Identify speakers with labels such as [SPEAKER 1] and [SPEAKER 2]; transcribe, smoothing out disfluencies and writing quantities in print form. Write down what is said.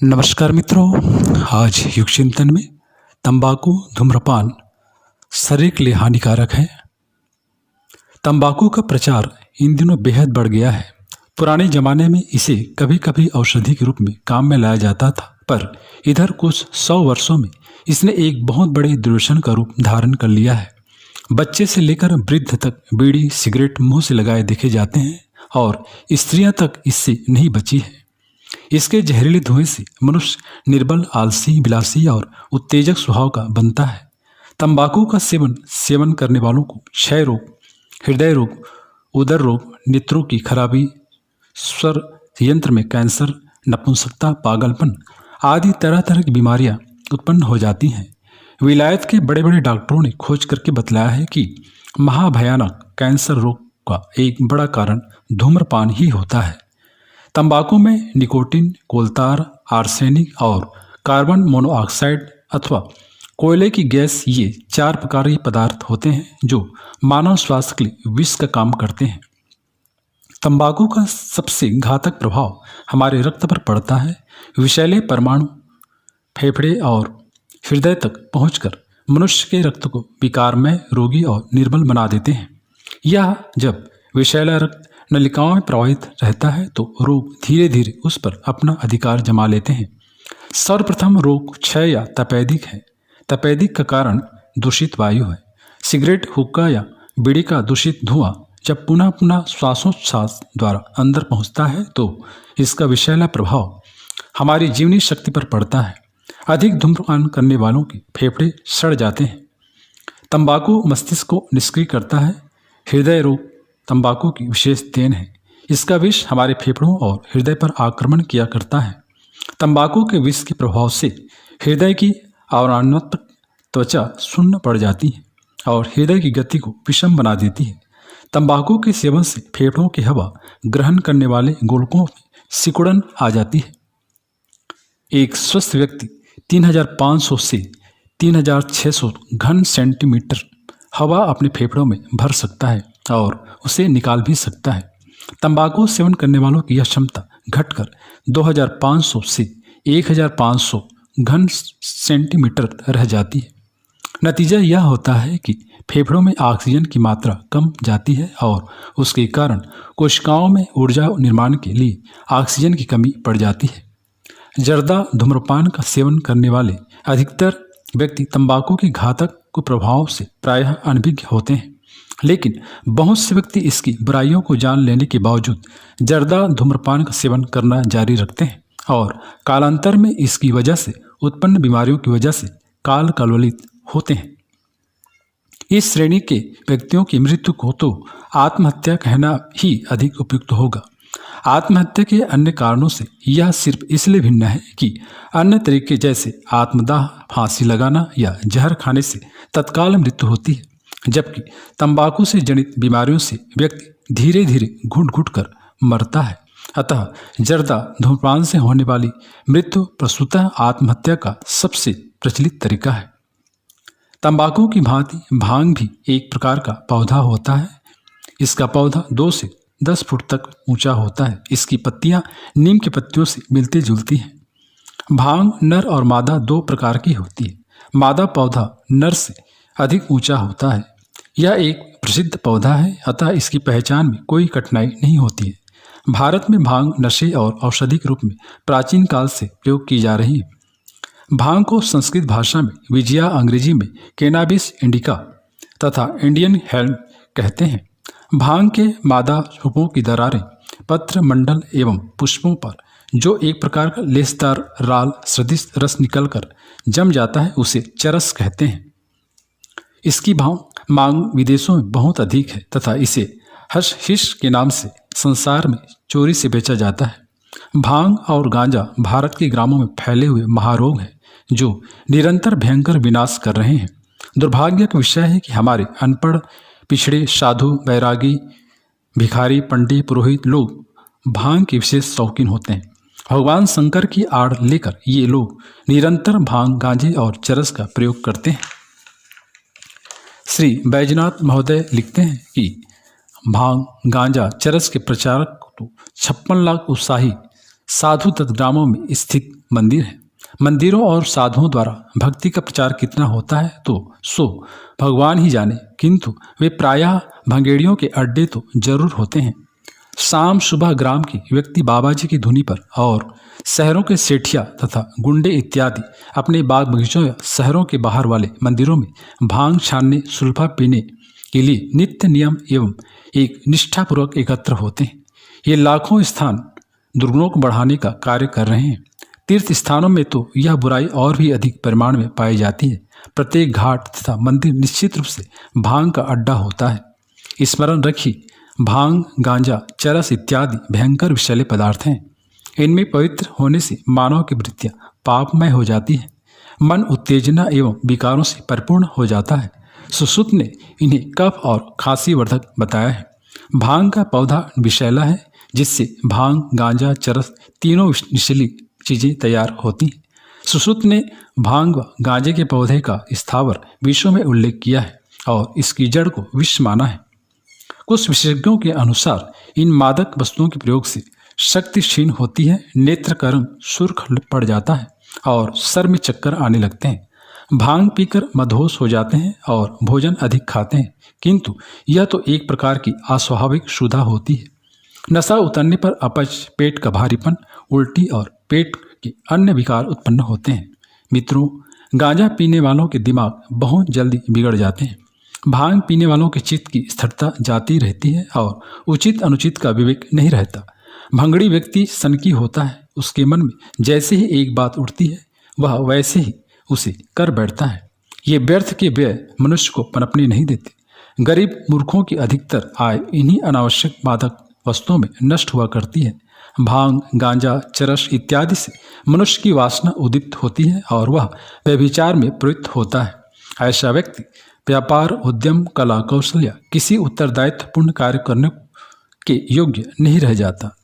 [SPEAKER 1] नमस्कार मित्रों, आज युग चिंतन में तंबाकू धूम्रपान शरीर के लिए हानिकारक है। तंबाकू का प्रचार इन दिनों बेहद बढ़ गया है। पुराने जमाने में इसे कभी कभी औषधि के रूप में काम में लाया जाता था, पर इधर कुछ 100 वर्षों में इसने एक बहुत बड़े दुर्व्यसन का रूप धारण कर लिया है। बच्चे से लेकर वृद्ध तक बीड़ी सिगरेट मुंह से लगाए देखे जाते हैं और स्त्रियां तक इससे नहीं बची है। इसके जहरीले धुएं से मनुष्य निर्बल, आलसी, विलासी और उत्तेजक स्वभाव का बनता है। तंबाकू का सेवन करने वालों को क्षय रोग, हृदय रोग, उदर रोग, नेत्रों की खराबी, स्वर यंत्र में कैंसर, नपुंसकता, पागलपन आदि तरह तरह की बीमारियां उत्पन्न हो जाती हैं। विलायत के बड़े बड़े डॉक्टरों ने खोज करके बतलाया है कि महाभयानक कैंसर रोग का एक बड़ा कारण धूम्रपान ही होता है। तंबाकू में निकोटीन, कोलतार, आर्सेनिक और कार्बन मोनोऑक्साइड अथवा कोयले की गैस, ये 4 प्रकार के पदार्थ होते हैं जो मानव स्वास्थ्य के लिए विष का काम करते हैं। तंबाकू का सबसे घातक प्रभाव हमारे रक्त पर पड़ता है। विषैले परमाणु फेफड़े और हृदय तक पहुंचकर मनुष्य के रक्त को विकारमय, रोगी और निर्बल बना देते हैं। यह जब विषैला रक्त नलिकाओं में प्रवाहित रहता है तो रोग धीरे धीरे उस पर अपना अधिकार जमा लेते हैं। सर्वप्रथम रोग क्षय या तपेदिक है। तपेदिक का कारण दूषित वायु है। सिगरेट, हुक्का या बीड़ी का दूषित धुआं जब पुनः पुनः श्वासोच्छ्वास द्वारा अंदर पहुंचता है तो इसका विषैला प्रभाव हमारी जीवनी शक्ति पर पड़ता है। अधिक धूम्रपान करने वालों के फेफड़े सड़ जाते हैं। तंबाकू मस्तिष्क को निष्क्रिय करता है। हृदय रोग तंबाकू की विशेष देन है। इसका विष हमारे फेफड़ों और हृदय पर आक्रमण किया करता है। तंबाकू के विष के प्रभाव से हृदय की आवरणात्मक त्वचा शून्य पड़ जाती है और हृदय की गति को विषम बना देती है। तंबाकू के सेवन से फेफड़ों की हवा ग्रहण करने वाले गोलकों में सिकुड़न आ जाती है। एक स्वस्थ व्यक्ति 3500 से 3600 घन सेंटीमीटर हवा अपने फेफड़ों में भर सकता है और उसे निकाल भी सकता है। तंबाकू सेवन करने वालों की यह क्षमता घटकर 2500 से 1500 घन सेंटीमीटर रह जाती है। नतीजा यह होता है कि फेफड़ों में ऑक्सीजन की मात्रा कम जाती है और उसके कारण कोशिकाओं में ऊर्जा निर्माण के लिए ऑक्सीजन की कमी पड़ जाती है। जर्दा धूम्रपान का सेवन करने वाले अधिकतर व्यक्ति तंबाकू के घातक कुप्रभाव से प्रायः अनभिज्ञ होते हैं, लेकिन बहुत से व्यक्ति इसकी बुराइयों को जान लेने के बावजूद जर्दा धूम्रपान का सेवन करना जारी रखते हैं और कालांतर में इसकी वजह से उत्पन्न बीमारियों की वजह से काल कलवलित होते हैं। इस श्रेणी के व्यक्तियों की मृत्यु को तो आत्महत्या कहना ही अधिक उपयुक्त होगा। आत्महत्या के अन्य कारणों से यह सिर्फ इसलिए भिन्न है कि अन्य तरीके जैसे आत्मदाह, फांसी लगाना या जहर खाने से तत्काल मृत्यु होती है, जबकि तंबाकू से जनित बीमारियों से व्यक्ति धीरे धीरे घुट घुट कर मरता है। अतः जर्दा धूम्रपान से होने वाली मृत्यु प्रसूतः आत्महत्या का सबसे प्रचलित तरीका है। तंबाकू की भांति भांग भी एक प्रकार का पौधा होता है। इसका पौधा 2 से 10 फुट तक ऊंचा होता है। इसकी पत्तियां नीम की पत्तियों से मिलती जुलती हैं। भांग नर और मादा 2 प्रकार की होती है। मादा पौधा नर से अधिक ऊंचा होता है। यह एक प्रसिद्ध पौधा है, अतः इसकी पहचान में कोई कठिनाई नहीं होती है। भारत में भांग नशे और औषधि के रूप में प्राचीन काल से प्रयोग की जा रही है। भांग को संस्कृत भाषा में विजिया, अंग्रेजी में कैनाबिस इंडिका तथा इंडियन हेम्प कहते हैं। भांग के मादा रूपों की दरारें पत्र मंडल एवं पुष्पों पर जो एक प्रकार का लेसदार राल सदृश रस निकलकर जम जाता है उसे चरस कहते हैं। इसकी मांग विदेशों में बहुत अधिक है तथा इसे हशीश के नाम से संसार में चोरी से बेचा जाता है। भांग और गांजा भारत के ग्रामों में फैले हुए महारोग हैं जो निरंतर भयंकर विनाश कर रहे हैं। दुर्भाग्य का विषय है कि हमारे अनपढ़, पिछड़े, साधु, बैरागी, भिखारी, पंडित, पुरोहित लोग भांग के विशेष शौकीन होते हैं। भगवान शंकर की आड़ लेकर ये लोग निरंतर भांग, गांजे और चरस का प्रयोग करते हैं। श्री बैजनाथ महोदय लिखते हैं कि भांग, गांजा, चरस के प्रचारक तो 56 लाख उत्साही साधु तत्ग्रामों में स्थित मंदिर है। मंदिरों और साधुओं द्वारा भक्ति का प्रचार कितना होता है तो सो भगवान ही जाने, किंतु वे प्रायः भंगेड़ियों के अड्डे तो जरूर होते हैं। शाम सुबह ग्राम के व्यक्ति बाबा जी की धुनी पर और शहरों के सेठिया तथा गुंडे इत्यादि अपने बाग बगीचों या शहरों के बाहर वाले मंदिरों में भांग छानने, सुल्फा पीने के लिए नित्य नियम एवं एक निष्ठापूर्वक एकत्र होते हैं। ये लाखों स्थान दुर्गुणों को बढ़ाने का कार्य कर रहे हैं। तीर्थ स्थानों में तो यह बुराई और भी अधिक परिमाण में पाई जाती है। प्रत्येक घाट तथा मंदिर निश्चित रूप से भांग का अड्डा होता है। स्मरण रखिए, भांग, गांजा, चरस इत्यादि भयंकर विषैले पदार्थ हैं। इनमें पवित्र होने से मानव की वृत्तियां पापमय हो जाती है। मन उत्तेजना एवं विकारों से परिपूर्ण हो जाता है। सुश्रुत ने इन्हें कफ और खांसी वर्धक बताया है। भांग का पौधा विषैला है, जिससे भांग, गांजा, चरस तीनों विषैली चीजें तैयार होती हैं। सुश्रुत ने भांग व गांजे के पौधे का स्थावर विषयों में उल्लेख किया है और इसकी जड़ को विष माना है। कुछ विशेषज्ञों के अनुसार इन मादक वस्तुओं के प्रयोग से शक्ति क्षीण होती है, नेत्र का रंग सुर्ख पड़ जाता है और सर में चक्कर आने लगते हैं। भांग पीकर मदहोश हो जाते हैं और भोजन अधिक खाते हैं, किंतु यह तो एक प्रकार की अस्वाभाविक क्षुधा होती है। नशा उतरने पर अपच, पेट का भारीपन, उल्टी और पेट के अन्य विकार उत्पन्न होते हैं। मित्रों, गांजा पीने वालों के दिमाग बहुत जल्दी बिगड़ जाते हैं। भांग पीने वालों के चित्त की स्थिरता जाती रहती है और उचित अनुचित का विवेक नहीं रहता। भंगड़ी व्यक्ति सनकी होता है, उसके मन में जैसे ही एक बात उठती है वह वैसे ही उसे कर बैठता है। ये व्यर्थ के व्यय मनुष्य को पनपने नहीं देते। गरीब मूर्खों की अधिकतर आय इन्हीं अनावश्यक मादक वस्तुओं में नष्ट हुआ करती है। भांग, गांजा, चरस इत्यादि से मनुष्य की वासना उद्दीप्त होती है और वह व्यभिचार में प्रवृत्त होता है। ऐसा व्यक्ति व्यापार, उद्यम, कला, कौशल या किसी उत्तरदायित्वपूर्ण कार्य करने के योग्य नहीं रह जाता।